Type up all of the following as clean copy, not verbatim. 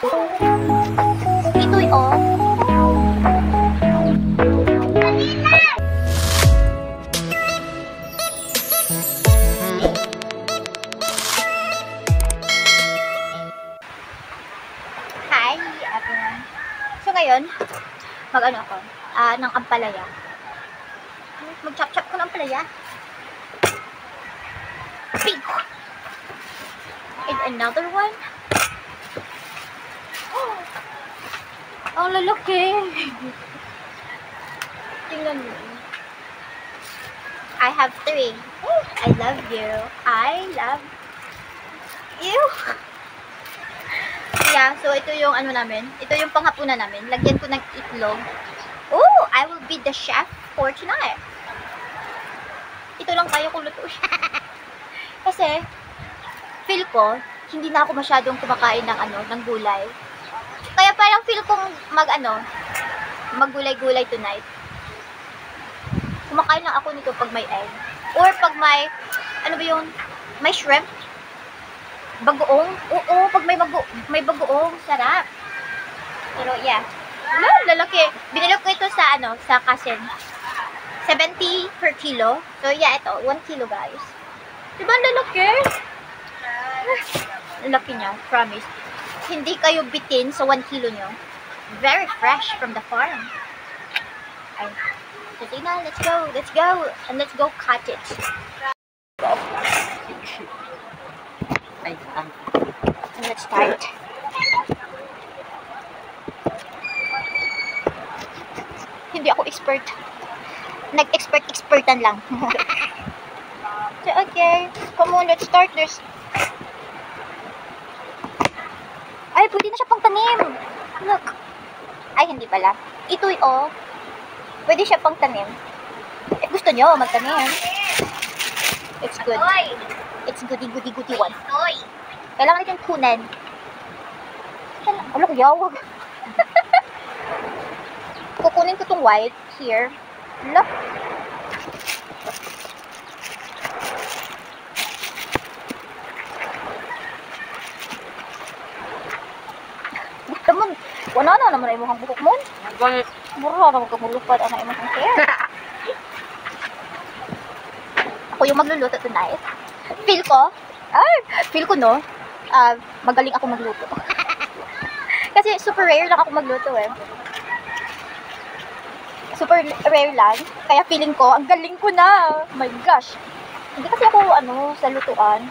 Ito'y oh. Hi everyone. So ngayon, mag-ano ako? Ng ampalaya. Mag-chop-chop ko ng ampalaya. Big. And another one. Oh, ang lalaki. Tingnan mo. I have 3. I love you. I love you. Yeah, so ito yung ano namin. Ito yung panghapunan namin. Lagyan ko ng itlog. Oh, I will be the chef for tonight. Ito lang tayo kung luto siya. Kasi, feel ko, hindi na ako masyadong kumakain ng ano, ng gulay. Kaya parang feel kong maggulay-gulay tonight. Kumakain lang ako nito pag may egg. Or pag may, ano ba yun? May shrimp. Bagoong. Oo, pag may bagoong. Sarap. Pero yeah. Lalaki. Binili ko ito sa, sa Kasen. 70 per kilo. So yeah, ito. 1 kilo guys. Diba lalaki? Lalaki niya. Promise. Hindi kayo bitin sa 1 kilo nyo. Very fresh from the farm. Ay. So, Tina, let's go. Let's go. And let's go cut it. And let's start. Hindi ako expert. Nag-expertan lang. So, okay. Come on, let's start this. Ay, pwede na siya pang tanim. Look. Ay, hindi pala. Ito'y oh. Pwede siya pang tanim. Eh, gusto nyo magtanim. It's good. It's goody one. Kailangan natin kunan. Ano kaya? Wag. Kukunin ko tong white here. Look. Naman, wala na naman ay mukhang buhok mo. Mura na magkamulupad ang imong hair. Ako yung magluluto tonight. Feel ko no, magaling ako magluto. Kasi super rare lang ako magluto eh. Super rare lang. Kaya feeling ko, ang galing ko na. Oh my gosh. Hindi kasi ako, sa lutuan.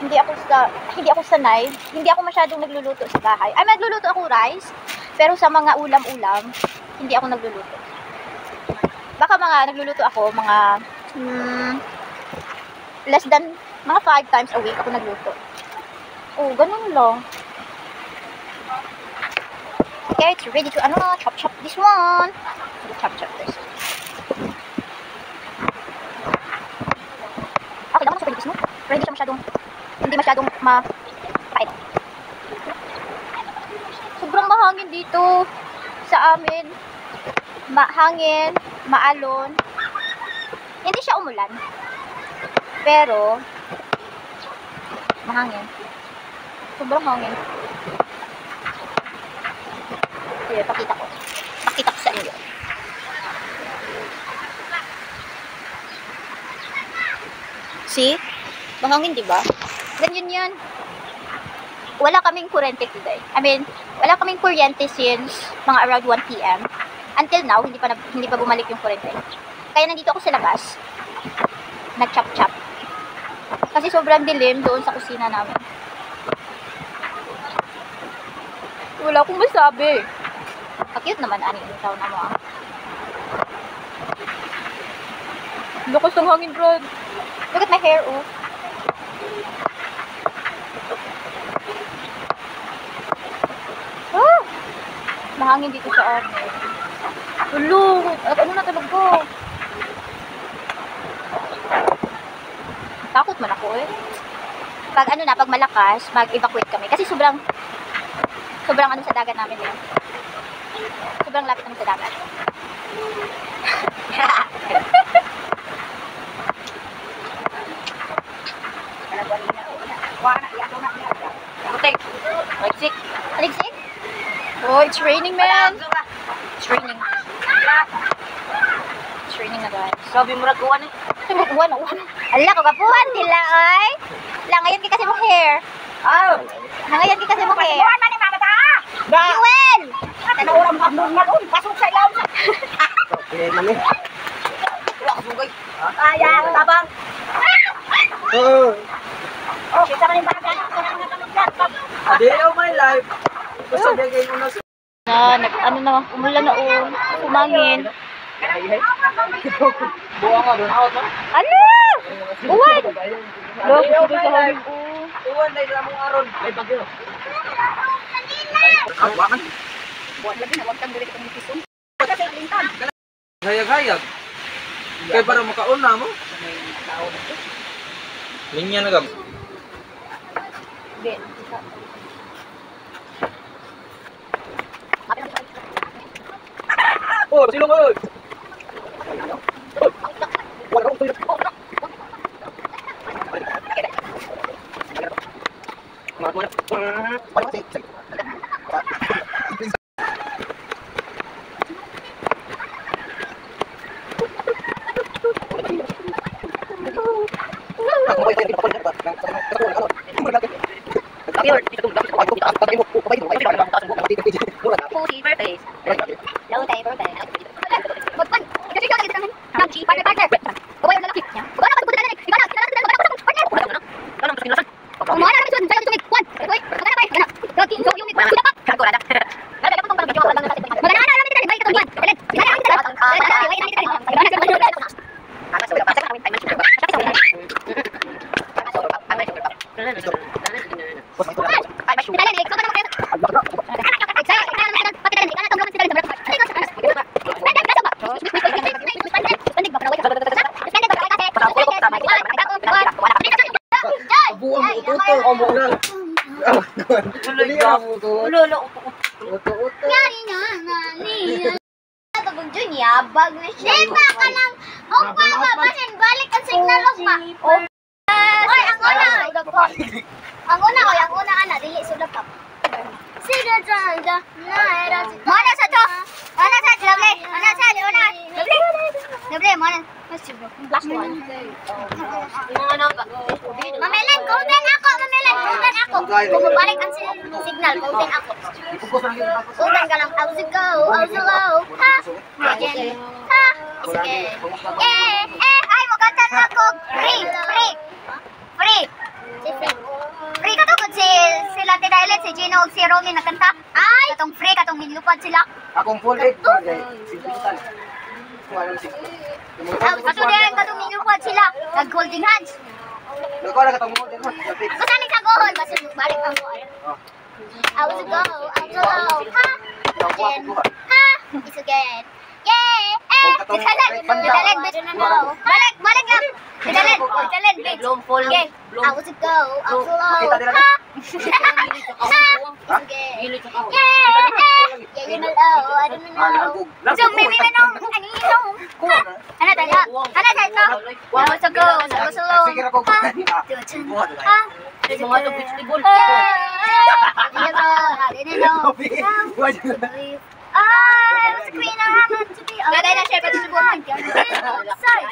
Hindi ako sanay. Hindi ako masyadong nagluluto sa bahay. Ay, nagluluto ako rice. Pero sa mga ulam-ulam, hindi ako nagluluto. Baka nagluluto ako, less than, mga 5 times a week ako nagluto. Oh, ganun lang. Okay, it's ready to, chop this one. Chop this. Okay naman sa pwede mo. Pero hindi masyadong mapait. Sobrang mahangin dito sa amin. Mahangin, maalon. Hindi siya umulan. Pero mahangin. Sobrang hangin. Sige, pakita ko sa inyo. See? Mahangin, diba? Ganyan yan. Wala kaming kuryente today. Wala kaming kuryente since mga around 1 PM. Until now, hindi pa bumalik yung kuryente. Kaya nandito ako sa labas. Nag-chop-chop. Kasi sobrang dilim doon sa kusina namin. Wala akong masabi. Cute naman, ani. Itaw na mo ah. Lakas ng hangin, Brad. Look at my hair, oh. Ah! Mahangin dito sa amin. Tulog! Ano na tulog ko? Takot man ako eh. Pag pag malakas, mag-evacuate kami. Kasi sobrang sa dagat namin eh. Sobrang lapit namin sa dagat. Putik. Magsik. Aligsik? Oh, it's raining, man. It's raining. It's raining na, guys. Sabi mo nagkuhan eh. Uwan. Ala, kagapuhan nila, ay. Ala, ngayon ka kasi mo hair. Ah. Ngayon ka kasi mo hair. Buwan man ni mama ta. Jewel! Tanawram ka doon na doon. Pasok sa ilaw. Okay, mami. Wala ka sugay. Kaya, tabang. Oh, Oh, kita ka rin ba? a day of my life. Gusto bigay mo na sa... Umulan na, umangin. Buwa nga doon. Out, no? Ano? Uwan! Look, dito sa hangin, Uwan na yung among aron. Ay, bagyo. Buwan. Buwan lagi na, wag kang dili itong piso. Hayag-hayag. Kaya para makauna mo. Linya na gam. Hindi. Oh, silong ko. Puti birthdays. Long time, birthday. Magpan! Kasi siya kita namin. Nang partner. Kumain na laki. Kumain na kapag na. Ikaw na, partner. Kanang kinasan. Kumain na kami suwan, sayo tumig. Kwan. Oy, magana ba? Kana. Gagi, so yung sila pa. Kako rada. Magana lang kita. Magana lang kita. Balik ka tong kwan. Dali. Magana lang kita. Buwang mo uto. Oh, mo lang. Dali ka mo uto. Uto. Bagong Junya, bag na siya. Dita ka lang. Basin, balik ang signal of pa. Oy, ang una. Ang una, ana, dili sudah pa. Sida janda, naira. Mana sa to? Mana sa lovely? Mana sa una? Lovely, mana? Last one. Mamilan, golden ako. Bumabalik ang signal, golden ako. Golden ka lang. How's it go? Ha? Again. Ha? It's again. Ay, magkanta na ako. Free. Free ka to kung sila Tidailet, si Gino o si Romy nakanta. Ay! Katong free, katong minlupad sila. Akong full egg. Simpitan. Kato din, katong minlupad sila. Nag-holding hands. Nako na katong mo din mo. Basta ni kagohol, basta balik ang goal. I was a go. Ha? Again. Ha? It's again. Yay! Tidailet, bitch. Balik lang. Tidailet, bitch. Okay. I was a go. Ha? Ha? It's again. Yay! Yeah, you know. I don't know. So, maybe na nung, ano yun nung? Ano tayo? Ano tayo? I was a go. Sige ra ko. Ha? Ha? Mga to beach table. I was a queen, I meant to be. Gagay na siya, pati si Buhan. Sorry.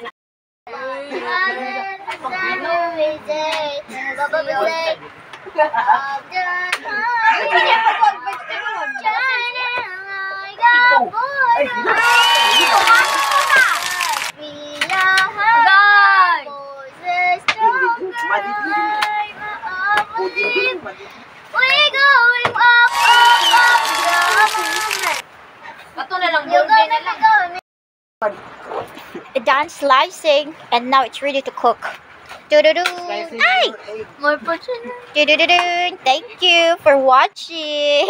Done slicing, and now it's ready to cook. Do-do-do. Ay! More portion. Do-do-do-do. Thank you for watching.